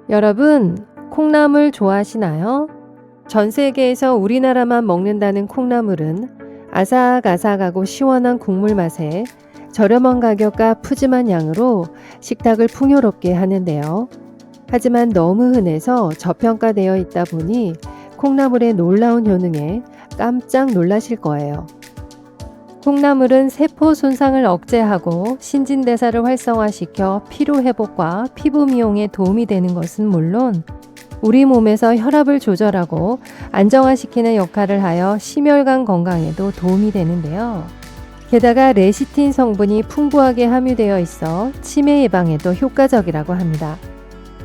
여러분, 콩나물 좋아하시나요? 전 세계에서 우리나라만 먹는다는 콩나물은 아삭아삭하고 시원한 국물 맛에 저렴한 가격과 푸짐한 양으로 식탁을 풍요롭게 하는데요. 하지만 너무 흔해서 저평가되어 있다 보니 콩나물의 놀라운 효능에 깜짝 놀라실 거예요. 콩나물은 세포 손상을 억제하고 신진대사를 활성화시켜 피로 회복과 피부 미용에 도움이 되는 것은 물론 우리 몸에서 혈압을 조절하고 안정화시키는 역할을 하여 심혈관 건강에도 도움이 되는데요. 게다가 레시틴 성분이 풍부하게 함유되어 있어 치매 예방에도 효과적이라고 합니다.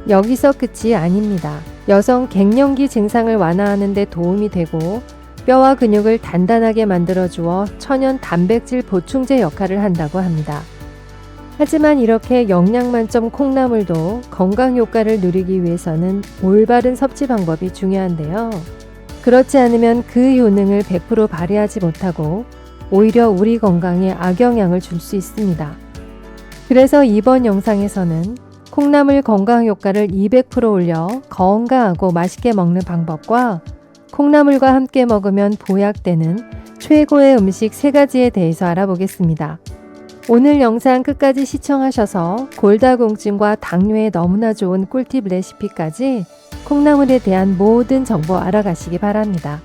여기서 끝이 아닙니다. 여성 갱년기 증상을 완화하는 데 도움이 되고 뼈와 근육을 단단하게 만들어주어 천연 단백질 보충제 역할을 한다고 합니다. 하지만 이렇게 영양 만점 콩나물도 건강 효과를 누리기 위해서는 올바른 섭취 방법이 중요한데요. 그렇지 않으면 그 효능을 100% 발휘하지 못하고 오히려 우리 건강에 악영향을 줄 수 있습니다. 그래서 이번 영상에서는 콩나물 건강 효과를 200% 올려 건강하고 맛있게 먹는 방법과 콩나물과 함께 먹으면 보약되는 최고의 음식 3가지에 대해서 알아보겠습니다. 오늘 영상 끝까지 시청하셔서 골다공증과 당뇨에 너무나 좋은 꿀팁 레시피까지 콩나물에 대한 모든 정보 알아가시기 바랍니다.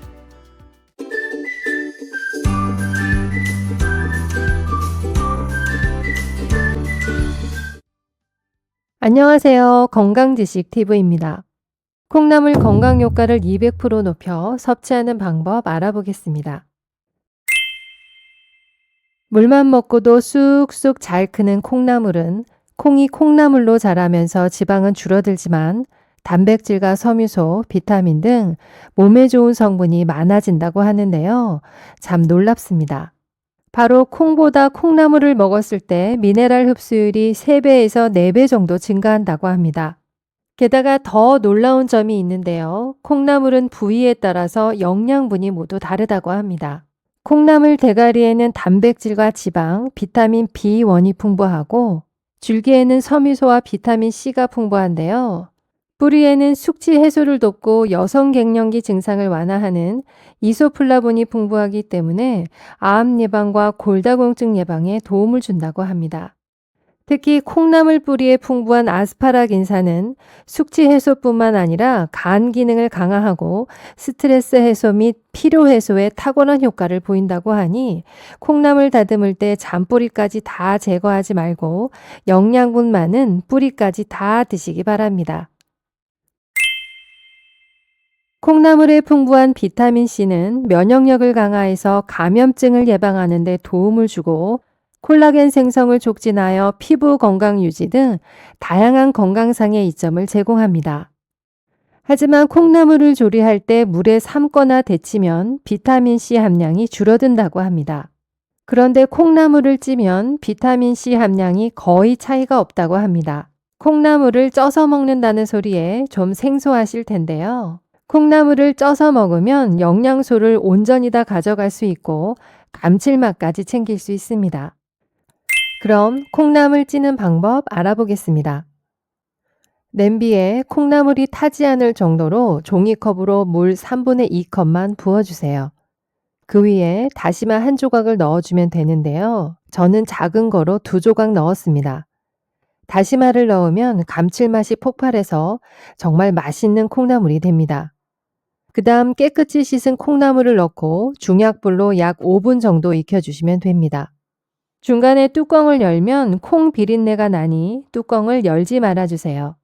안녕하세요. 건강지식TV입니다. 콩나물 건강 효과를 200% 높여 섭취하는 방법 알아보겠습니다. 물만 먹고도 쑥쑥 잘 크는 콩나물은 콩이 콩나물로 자라면서 지방은 줄어들지만 단백질과 섬유소, 비타민 등 몸에 좋은 성분이 많아진다고 하는데요. 참 놀랍습니다. 바로 콩보다 콩나물을 먹었을 때 미네랄 흡수율이 3배에서 4배 정도 증가한다고 합니다. 게다가 더 놀라운 점이 있는데요. 콩나물은 부위에 따라서 영양분이 모두 다르다고 합니다. 콩나물 대가리에는 단백질과 지방, 비타민 B1이 풍부하고 줄기에는 섬유소와 비타민 C가 풍부한데요. 뿌리에는 숙취 해소를 돕고 여성 갱년기 증상을 완화하는 이소플라본이 풍부하기 때문에 암 예방과 골다공증 예방에 도움을 준다고 합니다. 특히 콩나물 뿌리에 풍부한 아스파라긴산은 숙취 해소뿐만 아니라 간 기능을 강화하고 스트레스 해소 및 피로 해소에 탁월한 효과를 보인다고 하니 콩나물 다듬을 때 잔뿌리까지 다 제거하지 말고 영양분 많은 뿌리까지 다 드시기 바랍니다. 콩나물에 풍부한 비타민C는 면역력을 강화해서 감염증을 예방하는 데 도움을 주고 콜라겐 생성을 촉진하여 피부 건강 유지 등 다양한 건강상의 이점을 제공합니다. 하지만 콩나물을 조리할 때 물에 삶거나 데치면 비타민C 함량이 줄어든다고 합니다. 그런데 콩나물을 찌면 비타민C 함량이 거의 차이가 없다고 합니다. 콩나물을 쪄서 먹는다는 소리에 좀 생소하실 텐데요. 콩나물을 쪄서 먹으면 영양소를 온전히 다 가져갈 수 있고 감칠맛까지 챙길 수 있습니다. 그럼 콩나물 찌는 방법 알아보겠습니다. 냄비에 콩나물이 타지 않을 정도로 종이컵으로 물 3분의 2컵만 부어주세요. 그 위에 다시마 한 조각을 넣어주면 되는데요. 저는 작은 거로 2조각 넣었습니다. 다시마를 넣으면 감칠맛이 폭발해서 정말 맛있는 콩나물이 됩니다. 그 다음 깨끗이 씻은 콩나물을 넣고 중약불로 약 5분 정도 익혀주시면 됩니다. 중간에 뚜껑을 열면 콩 비린내가 나니 뚜껑을 열지 말아주세요.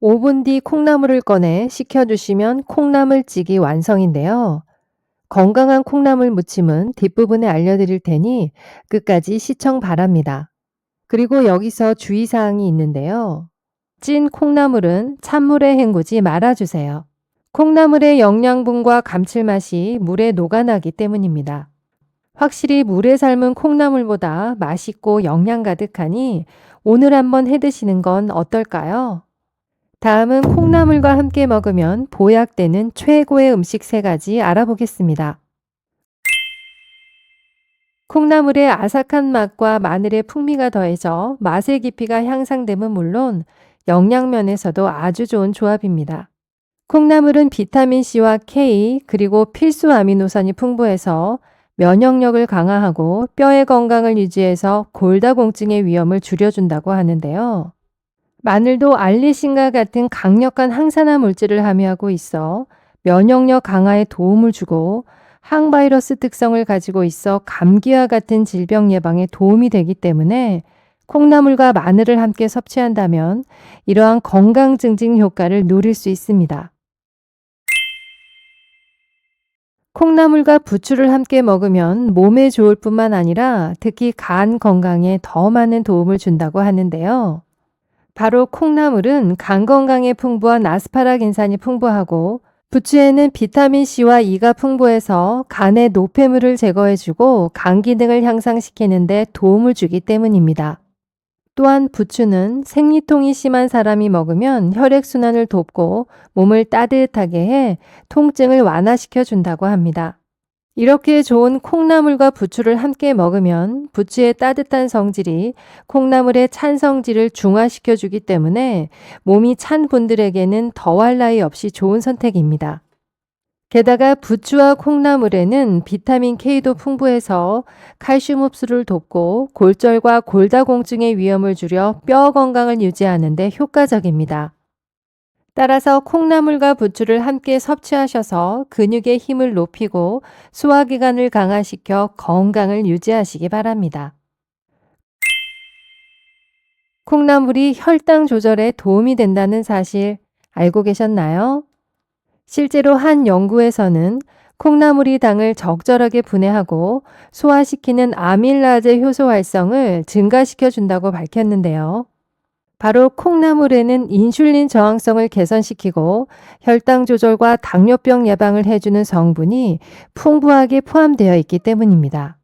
5분 뒤 콩나물을 꺼내 식혀주시면 콩나물찌개 완성인데요. 건강한 콩나물 무침은 뒷부분에 알려드릴 테니 끝까지 시청 바랍니다. 그리고 여기서 주의사항이 있는데요. 찐 콩나물은 찬물에 헹구지 말아주세요. 콩나물의 영양분과 감칠맛이 물에 녹아나기 때문입니다. 확실히 물에 삶은 콩나물보다 맛있고 영양 가득하니 오늘 한번 해드시는 건 어떨까요? 다음은 콩나물과 함께 먹으면 보약되는 최고의 음식 3가지 알아보겠습니다. 콩나물의 아삭한 맛과 마늘의 풍미가 더해져 맛의 깊이가 향상됨은 물론 영양면에서도 아주 좋은 조합입니다. 콩나물은 비타민C와 K 그리고 필수 아미노산이 풍부해서 면역력을 강화하고 뼈의 건강을 유지해서 골다공증의 위험을 줄여준다고 하는데요. 마늘도 알리신과 같은 강력한 항산화 물질을 함유하고 있어 면역력 강화에 도움을 주고 항바이러스 특성을 가지고 있어 감기와 같은 질병 예방에 도움이 되기 때문에 콩나물과 마늘을 함께 섭취한다면 이러한 건강 증진 효과를 누릴 수 있습니다. 콩나물과 부추를 함께 먹으면 몸에 좋을 뿐만 아니라 특히 간 건강에 더 많은 도움을 준다고 하는데요. 바로 콩나물은 간 건강에 풍부한 아스파라긴산이 풍부하고 부추에는 비타민C와 E가 풍부해서 간의 노폐물을 제거해주고 간 기능을 향상시키는 데 도움을 주기 때문입니다. 또한 부추는 생리통이 심한 사람이 먹으면 혈액순환을 돕고 몸을 따뜻하게 해 통증을 완화시켜 준다고 합니다. 이렇게 좋은 콩나물과 부추를 함께 먹으면 부추의 따뜻한 성질이 콩나물의 찬 성질을 중화시켜 주기 때문에 몸이 찬 분들에게는 더할 나위 없이 좋은 선택입니다. 게다가 부추와 콩나물에는 비타민 K도 풍부해서 칼슘 흡수를 돕고 골절과 골다공증의 위험을 줄여 뼈 건강을 유지하는 데 효과적입니다. 따라서 콩나물과 부추를 함께 섭취하셔서 근육의 힘을 높이고 소화기관을 강화시켜 건강을 유지하시기 바랍니다. 콩나물이 혈당 조절에 도움이 된다는 사실 알고 계셨나요? 실제로 한 연구에서는 콩나물이 당을 적절하게 분해하고 소화시키는 아밀라제 효소 활성을 증가시켜 준다고 밝혔는데요. 바로 콩나물에는 인슐린 저항성을 개선시키고 혈당 조절과 당뇨병 예방을 해주는 성분이 풍부하게 포함되어 있기 때문입니다.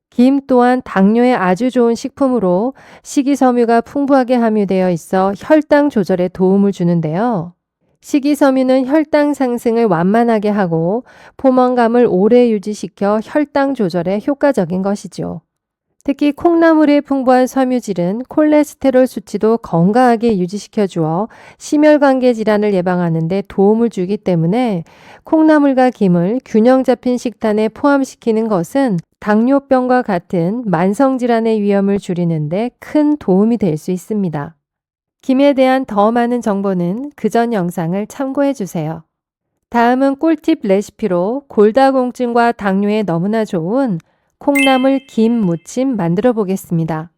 김 또한 당뇨에 아주 좋은 식품으로 식이섬유가 풍부하게 함유되어 있어 혈당 조절에 도움을 주는데요. 식이섬유는 혈당 상승을 완만하게 하고 포만감을 오래 유지시켜 혈당 조절에 효과적인 것이죠. 특히 콩나물의 풍부한 섬유질은 콜레스테롤 수치도 건강하게 유지시켜 주어 심혈관계 질환을 예방하는 데 도움을 주기 때문에 콩나물과 김을 균형 잡힌 식단에 포함시키는 것은 당뇨병과 같은 만성질환의 위험을 줄이는 데 큰 도움이 될 수 있습니다. 김에 대한 더 많은 정보는 그전 영상을 참고해 주세요. 다음은 꿀팁 레시피로 골다공증과 당뇨에 너무나 좋은 콩나물 김 무침 만들어 보겠습니다.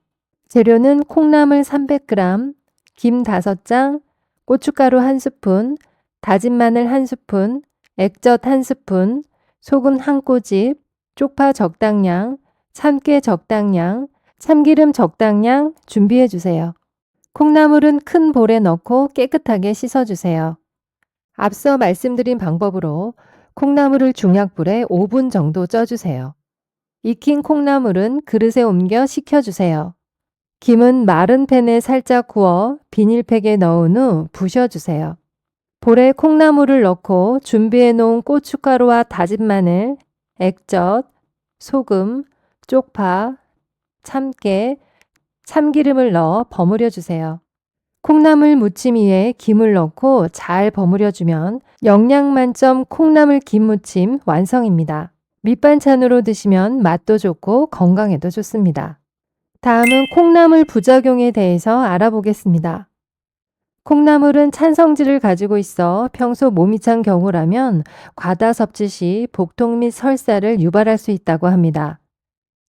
재료는 콩나물 300g, 김 5장, 고춧가루 1스푼, 다진 마늘 1스푼, 액젓 1스푼, 소금 1꼬집, 쪽파 적당량, 참깨 적당량, 참기름 적당량 준비해 주세요. 콩나물은 큰 볼에 넣고 깨끗하게 씻어주세요. 앞서 말씀드린 방법으로 콩나물을 중약불에 5분 정도 쪄주세요. 익힌 콩나물은 그릇에 옮겨 식혀주세요. 김은 마른 팬에 살짝 구워 비닐팩에 넣은 후 부셔주세요. 볼에 콩나물을 넣고 준비해 놓은 고춧가루와 다진 마늘, 액젓, 소금, 쪽파, 참깨, 참기름을 넣어 버무려 주세요. 콩나물 무침 위에 김을 넣고 잘 버무려 주면 영양 만점 콩나물 김무침 완성입니다. 밑반찬으로 드시면 맛도 좋고 건강에도 좋습니다. 다음은 콩나물 부작용에 대해서 알아보겠습니다. 콩나물은 찬성질을 가지고 있어 평소 몸이 찬 경우라면 과다 섭취 시 복통 및 설사를 유발할 수 있다고 합니다.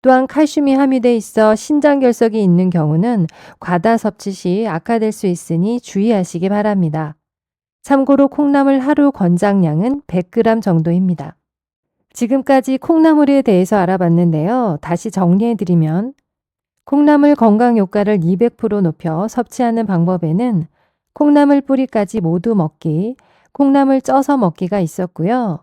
또한 칼슘이 함유돼 있어 신장결석이 있는 경우는 과다 섭취 시 악화될 수 있으니 주의하시기 바랍니다. 참고로 콩나물 하루 권장량은 100g 정도입니다. 지금까지 콩나물에 대해서 알아봤는데요. 다시 정리해드리면 콩나물 건강 효과를 200% 높여 섭취하는 방법에는 콩나물 뿌리까지 모두 먹기, 콩나물 쪄서 먹기가 있었고요.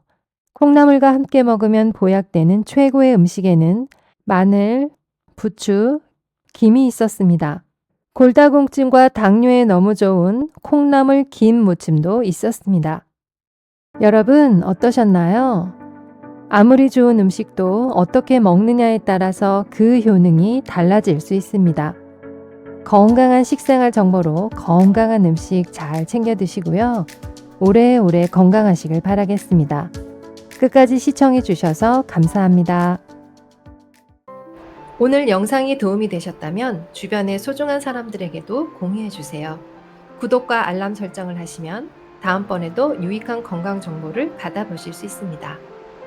콩나물과 함께 먹으면 보약되는 최고의 음식에는 마늘, 부추, 김이 있었습니다. 골다공증과 당뇨에 너무 좋은 콩나물 김 무침도 있었습니다. 여러분 어떠셨나요? 아무리 좋은 음식도 어떻게 먹느냐에 따라서 그 효능이 달라질 수 있습니다. 건강한 식생활 정보로 건강한 음식 잘 챙겨 드시고요. 오래오래 건강하시길 바라겠습니다. 끝까지 시청해 주셔서 감사합니다. 오늘 영상이 도움이 되셨다면 주변의 소중한 사람들에게도 공유해 주세요. 구독과 알람 설정을 하시면 다음번에도 유익한 건강 정보를 받아보실 수 있습니다.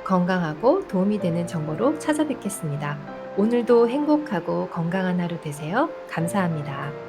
건강하고 도움이 되는 정보로 찾아뵙겠습니다. 오늘도 행복하고 건강한 하루 되세요. 감사합니다.